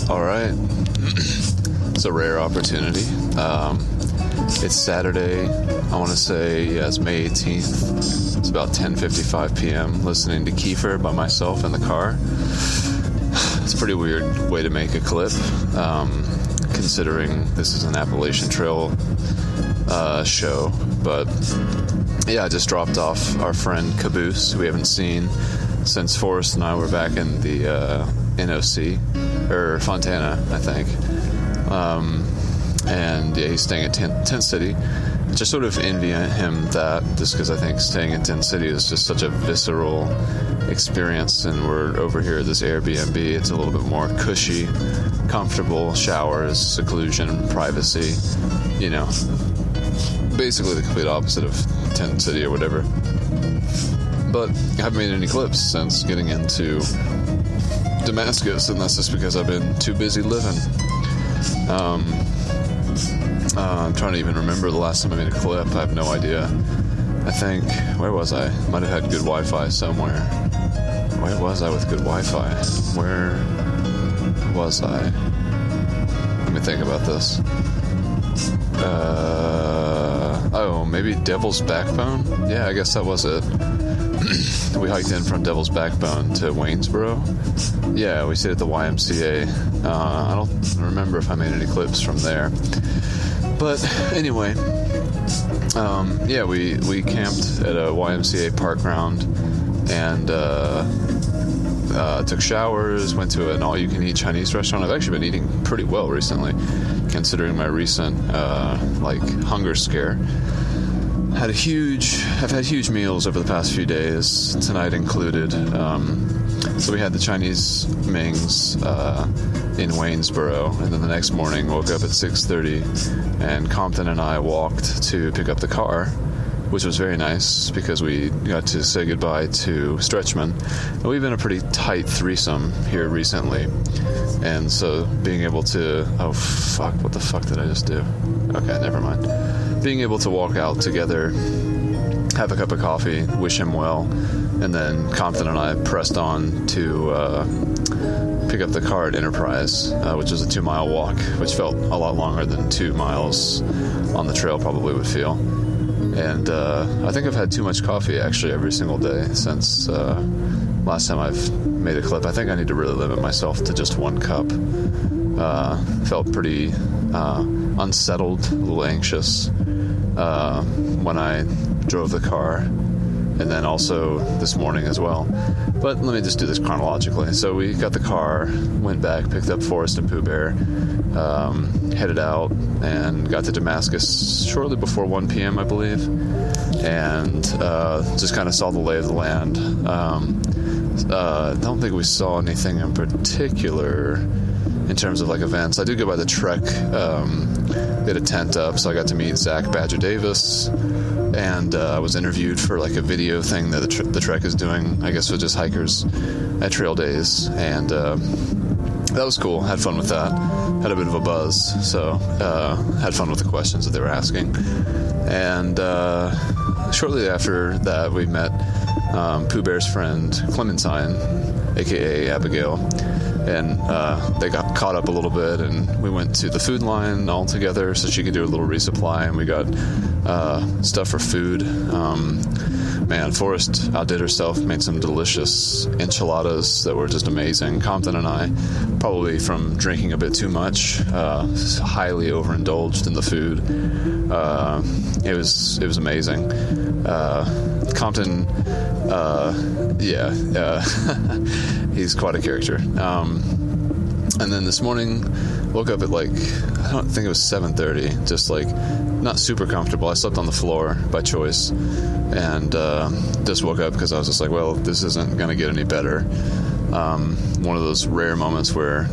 All right. It's a rare opportunity. It's Saturday. I want to say, it's May 18th. It's about 10:55 p.m. listening to Kiefer by myself in the car. It's a pretty weird way to make a clip, considering this is an Appalachian Trail show. But yeah, I just dropped off our friend Caboose, who we haven't seen since Forrest and I were back in the NOC, or Fontana, I think. And yeah, he's staying at Tent City. I just sort of envy him that, just because I think staying in Tent City is just such a visceral experience, and we're over here at this Airbnb. It's a little bit more cushy, comfortable, showers, seclusion, privacy, you know, basically the complete opposite of Tent City or whatever. But I haven't made any clips since getting into Damascus, and that's just because I've been too busy living. I'm trying to even remember the last time I made a clip. I have no idea. I think, where was I? Might have had good Wi-Fi somewhere. Where was I with good Wi-Fi? Where was I? Let me think about this. Maybe Devil's Backbone? Yeah, I guess that was it. We hiked in from Devil's Backbone to Waynesboro. Yeah, we stayed at the YMCA. I don't remember if I made any clips from there. But anyway, yeah, we camped at a YMCA park ground and took showers, went to an all-you-can-eat Chinese restaurant. I've actually been eating pretty well recently, considering my recent hunger scare. I've had huge meals over the past few days, tonight included. So we had the Chinese Mings in Waynesboro, and then the next morning woke up at 6:30, and Compton and I walked to pick up the car, which was very nice because we got to say goodbye to Stretchman. And we've been a pretty tight threesome here recently, and so being able to... Oh, fuck, what the fuck did I just do? Okay, never mind. Being able to walk out together, have a cup of coffee, wish him well, and then Compton and I pressed on to pick up the car at Enterprise, which was a 2-mile walk, which felt a lot longer than 2 miles on the trail probably would feel. And I think I've had too much coffee actually every single day since last time I've made a clip. I think I need to really limit myself to just 1 cup. Felt pretty unsettled, a little anxious when I drove the car, and then also this morning as well. But let me just do this chronologically. So we got the car, went back, picked up Forrest and Pooh Bear, headed out, and got to Damascus shortly before 1 p.m., I believe, and just kind of saw the lay of the land. I don't think we saw anything in particular in terms of events. I did go by the Trek. They had a tent up, so I got to meet Zach Badger Davis, and I was interviewed for a video thing that the Trek is doing, I guess, with just hikers at Trail Days, and that was cool. Had fun with that. Had a bit of a buzz, so had fun with the questions that they were asking. And shortly after that, we met Pooh Bear's friend Clementine, aka Abigail, and they got caught up a little bit, and we went to the food line all together so she could do a little resupply, and we got stuff for food. Man, Forrest outdid herself, made some delicious enchiladas that were just amazing. Compton and I, probably from drinking a bit too much, highly overindulged in the food. It was amazing. Compton, he's quite a character. And then this morning, woke up at I don't think it was 7:30, just not super comfortable. I slept on the floor by choice, and just woke up because I was just well, this isn't going to get any better. One of those rare moments where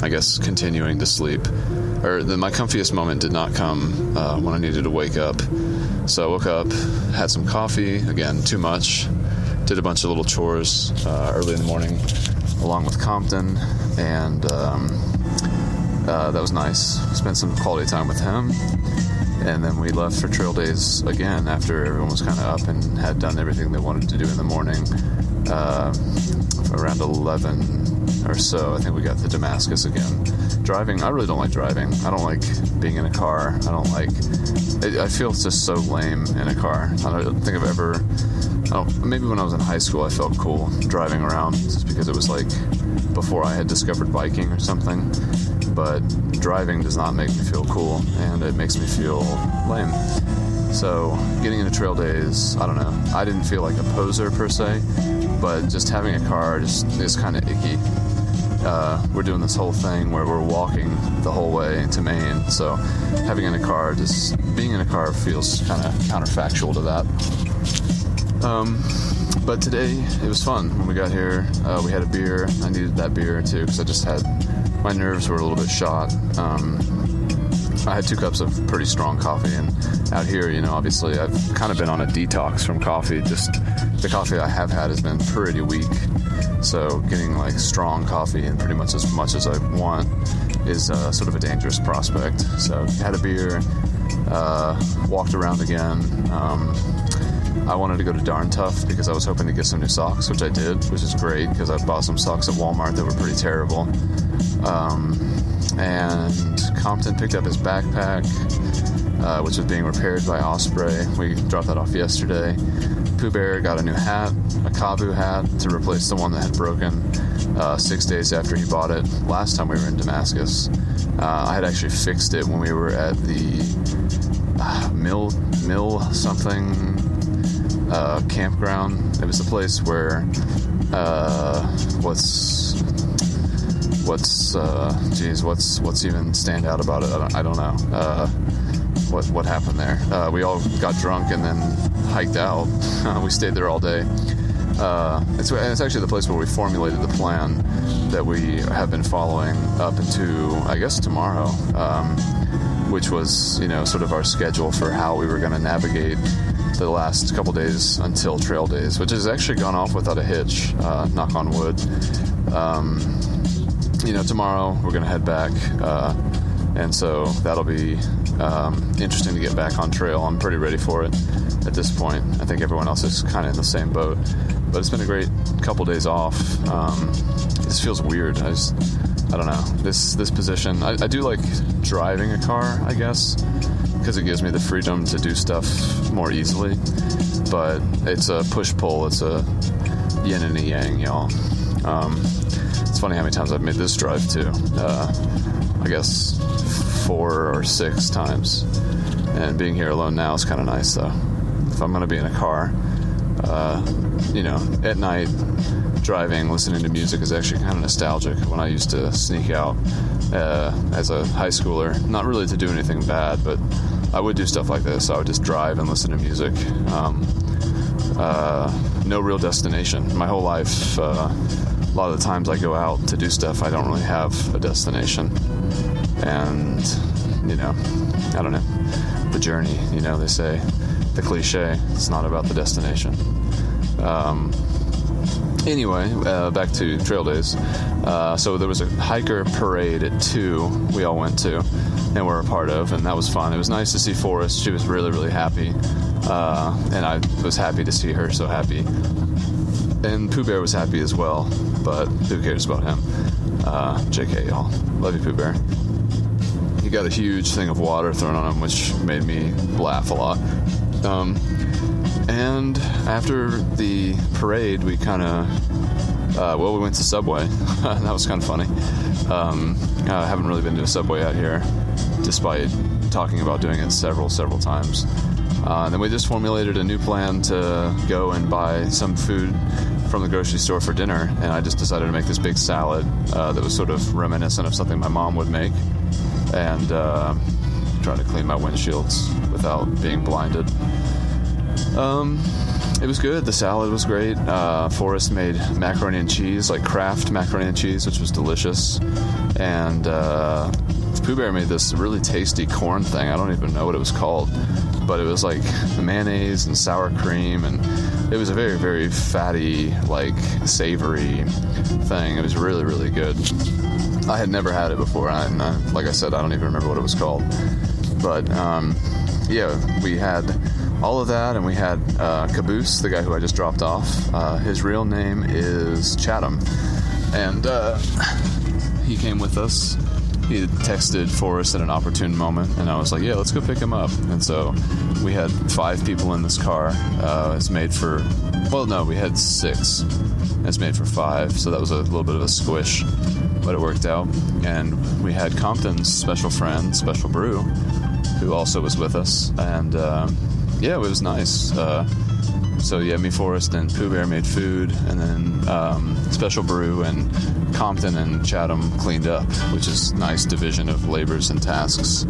I guess continuing to sleep, my comfiest moment did not come when I needed to wake up. So I woke up, had some coffee, again, too much, did a bunch of little chores early in the morning along with Compton, and that was nice. Spent some quality time with him. And then we left for trail days again after everyone was kind of up and had done everything they wanted to do in the morning. Around 11 or so, I think we got to Damascus again. Driving, I really don't like driving. I don't like being in a car. I feel just so lame in a car. I don't think I've ever... maybe when I was in high school I felt cool driving around just because it was like before I had discovered biking or something. But driving does not make me feel cool, and it makes me feel lame. So getting into trail days, I don't know. I didn't feel like a poser per se, but just having a car just is kind of icky. We're doing this whole thing where we're walking the whole way to Maine, so being in a car feels kind of counterfactual to that. But today it was fun. When we got here, we had a beer. I needed that beer too because my nerves were a little bit shot. I had 2 cups of pretty strong coffee, and out here, obviously I've kind of been on a detox from coffee. Just the coffee I have had has been pretty weak, so getting like strong coffee and pretty much as I want is sort of a dangerous prospect. So had a beer, walked around again. I wanted to go to Darn Tough because I was hoping to get some new socks, which I did, which is great because I bought some socks at Walmart that were pretty terrible. And Compton picked up his backpack, which was being repaired by Osprey. We dropped that off yesterday. Pooh Bear got a new hat, a Kabu hat, to replace the one that had broken 6 days after he bought it last time we were in Damascus. I had actually fixed it when we were at the Mill something campground. It was the place where what's even stand out about it? I don't know. What happened there? We all got drunk and then hiked out. We stayed there all day. It's actually the place where we formulated the plan that we have been following up into, I guess, tomorrow, which was, sort of our schedule for how we were going to navigate the last couple days until trail days, which has actually gone off without a hitch, knock on wood. Tomorrow we're going to head back, and so that'll be interesting to get back on trail. I'm pretty ready for it at this point. I think everyone else is kind of in the same boat, but it's been a great couple days off. This feels weird. I don't know. This position, I do like driving a car, I guess, because it gives me the freedom to do stuff more easily, but it's a push-pull. It's a yin and a yang, y'all. It's funny how many times I've made this drive too. I guess 4 or 6 times. And being here alone now is kind of nice, though. If I'm going to be in a car, at night, driving, listening to music is actually kind of nostalgic. When I used to sneak out as a high schooler, not really to do anything bad, but I would do stuff like this. I would just drive and listen to music. No real destination. My whole life, a lot of the times I go out to do stuff, I don't really have a destination. And, I don't know, the journey, they say, the cliche, it's not about the destination. Anyway, back to trail days. So there was a hiker parade at 2 we all went to and were a part of, and that was fun. It was nice to see Forrest. She was really, really happy, and I was happy to see her so happy. And Pooh Bear was happy as well, but who cares about him? JK, y'all. Love you, Pooh Bear. He got a huge thing of water thrown on him, which made me laugh a lot. And after the parade, we kind of, we went to Subway. That was kind of funny. I haven't really been to a Subway out here, despite talking about doing it several times. And then we just formulated a new plan to go and buy some food from the grocery store for dinner, and I just decided to make this big salad that was sort of reminiscent of something my mom would make, and try to clean my windshields without being blinded. It was good. The salad was great. Forrest made macaroni and cheese, like Kraft macaroni and cheese, which was delicious. And Pooh Bear made this really tasty corn thing. I don't even know what it was called, but it was like mayonnaise and sour cream, and it was a very, very fatty, like savory thing. It was really, really good. I had never had it before, and like I said, I don't even remember what it was called. But yeah, we had all of that, and we had Caboose, the guy who I just dropped off. His real name is Chatham, and he came with us. He had texted Forrest at an opportune moment, and I was like, yeah, let's go pick him up. And so we had 5 people in this car. It's made for, well, no, we had 6. It's made for 5, so that was a little bit of a squish, but it worked out. And we had Compton's special friend, Special Brew, who also was with us, and yeah, it was nice. So yeah, me, Forrest, and Pooh Bear made food, and then Special Brew and Compton and Chatham cleaned up, which is nice division of labors and tasks.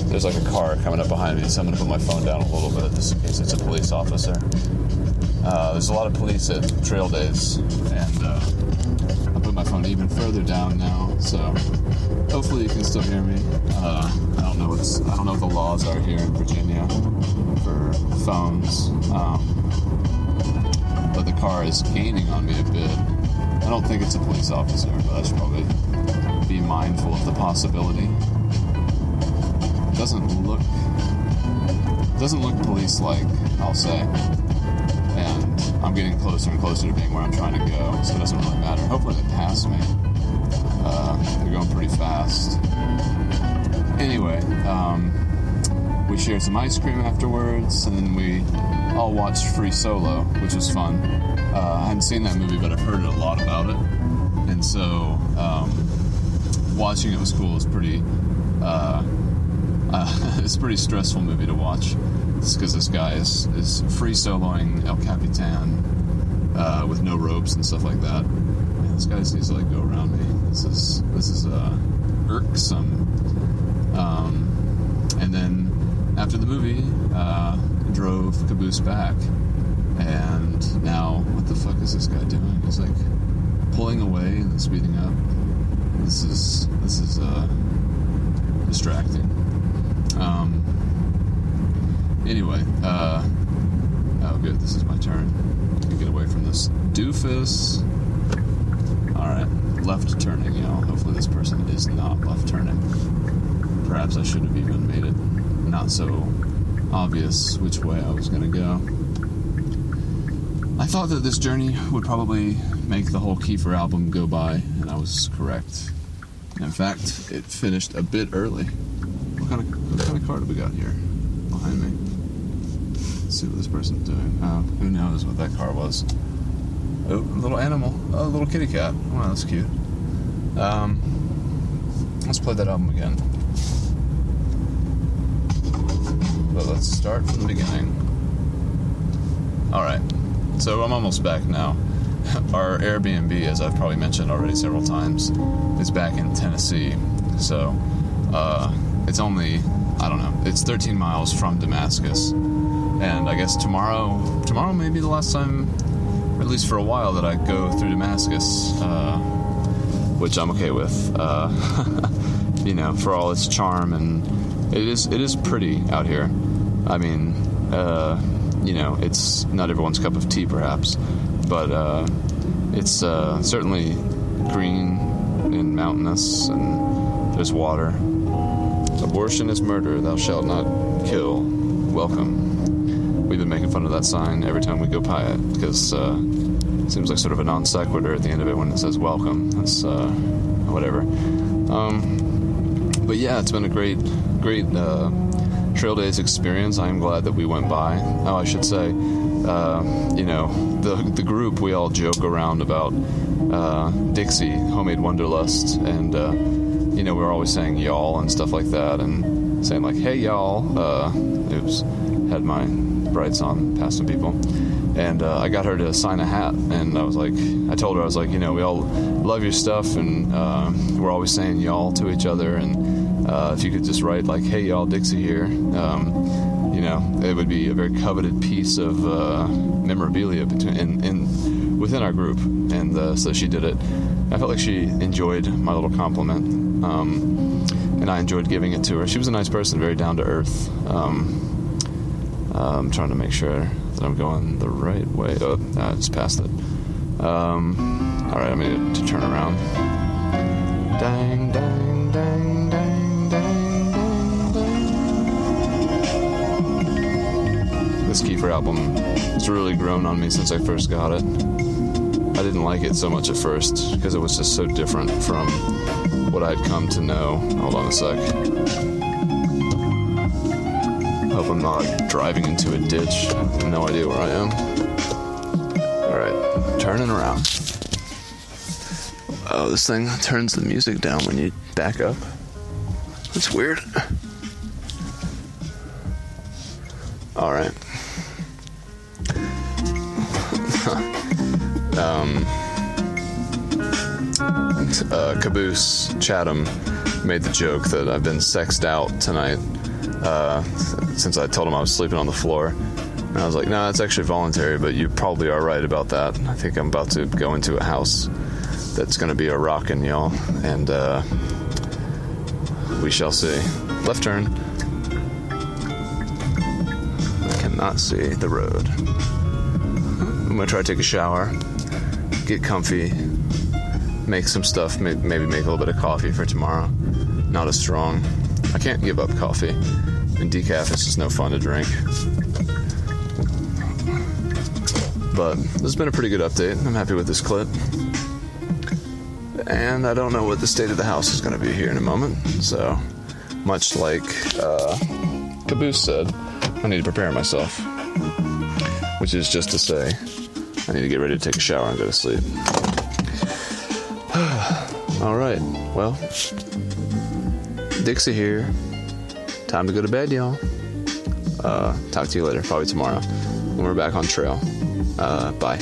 There's like a car coming up behind me, so I'm going to put my phone down a little bit just in case it's a police officer. There's a lot of police at trail days, and I'll put my phone even further down now, so hopefully you can still hear me. I don't know what the laws are here in Virginia for phones, but the car is gaining on me a bit. I don't think it's a police officer, but I should probably be mindful of the possibility. Doesn't look police-like, I'll say. And I'm getting closer and closer to being where I'm trying to go, so it doesn't really matter. Hopefully they pass me. They're going pretty fast. Anyway, we shared some ice cream afterwards, and then we all watched Free Solo, which was fun. I hadn't seen that movie, but I've heard a lot about it, and so watching it was cool. It's pretty it's a pretty stressful movie to watch. It's because this guy is free soloing El Capitan with no ropes and stuff like that. And this guy just needs to like go around me. This is irksome. And then after the movie, drove Caboose back, and now what the fuck is this guy doing? He's like pulling away and then speeding up. This is distracting. Anyway, oh good, this is my turn to get away from this doofus. Alright, left turning, y'all. Hopefully this person is not left turning. Perhaps I should have even made it not so obvious which way I was gonna go. I thought that this journey would probably make the whole Kiefer album go by, and I was correct. In fact, it finished a bit early. What kind of car do we got here behind me? Let's see what this person's doing. Who knows what that car was? Oh, a little animal. Oh, a little kitty cat. Wow, that's cute. Let's play that album again. But let's start from the beginning. Alright, so I'm almost back now. Our Airbnb, as I've probably mentioned already several times, is back in Tennessee. So, it's only, I don't know, it's 13 miles from Damascus. And I guess tomorrow may be the last time, or at least for a while, that I go through Damascus, which I'm okay with. You know, for all its charm, and it is pretty out here. I mean, you know, it's not everyone's cup of tea, perhaps, but it's certainly green and mountainous, and there's water. Abortion is murder, thou shalt not kill. Welcome. We've been making fun of that sign every time we go by it, because it seems like sort of a non sequitur at the end of it when it says welcome. That's whatever. But yeah, it's been a great Trail Days experience. I am glad that we went by. Oh, I should say, you know, the group, we all joke around about Dixie, Homemade Wonderlust, and you know, we're always saying y'all and stuff like that, and saying like, hey y'all. Oops, had my brights on past some people, and I got her to sign a hat, and I told her, I was like, you know, we all love your stuff, and we're always saying y'all to each other, and if you could just write like, hey y'all, Dixie here, you know, it would be a very coveted piece of memorabilia within our group, and so she did it. I felt like she enjoyed my little compliment, and I enjoyed giving it to her. She was a nice person, very down to earth. I'm trying to make sure that I'm going the right way. Oh, I just passed it. Alright, I need to turn around. Dang, dang, dang, dang, dang, dang, dang. this Kiefer album has really grown on me since I first got it. I didn't like it so much at first because it was just so different from what I'd come to know. Hold on a sec. Hope I'm not driving into a ditch. I have no idea where I am. Alright, turning around. Oh, this thing turns the music down when you back up. That's weird. Alright. Caboose Chatham made the joke that I've been sexed out tonight since I told him I was sleeping on the floor. And I was like, no, that's actually voluntary, but you probably are right about that. I think I'm about to go into a house that's going to be a rockin', y'all. And we shall see. Left turn. I cannot see the road. I'm going to try to take a shower, get comfy, make some stuff, maybe make a little bit of coffee for tomorrow. Not as strong. I can't give up coffee. And decaf is just no fun to drink. But this has been a pretty good update. I'm happy with this clip. And I don't know what the state of the house is going to be here in a moment. So, much like Caboose said, I need to prepare myself. Which is just to say, I need to get ready to take a shower and go to sleep. Alright, well, Dixie here. Time to go to bed, y'all. Talk to you later, probably tomorrow, when we're back on trail. Bye.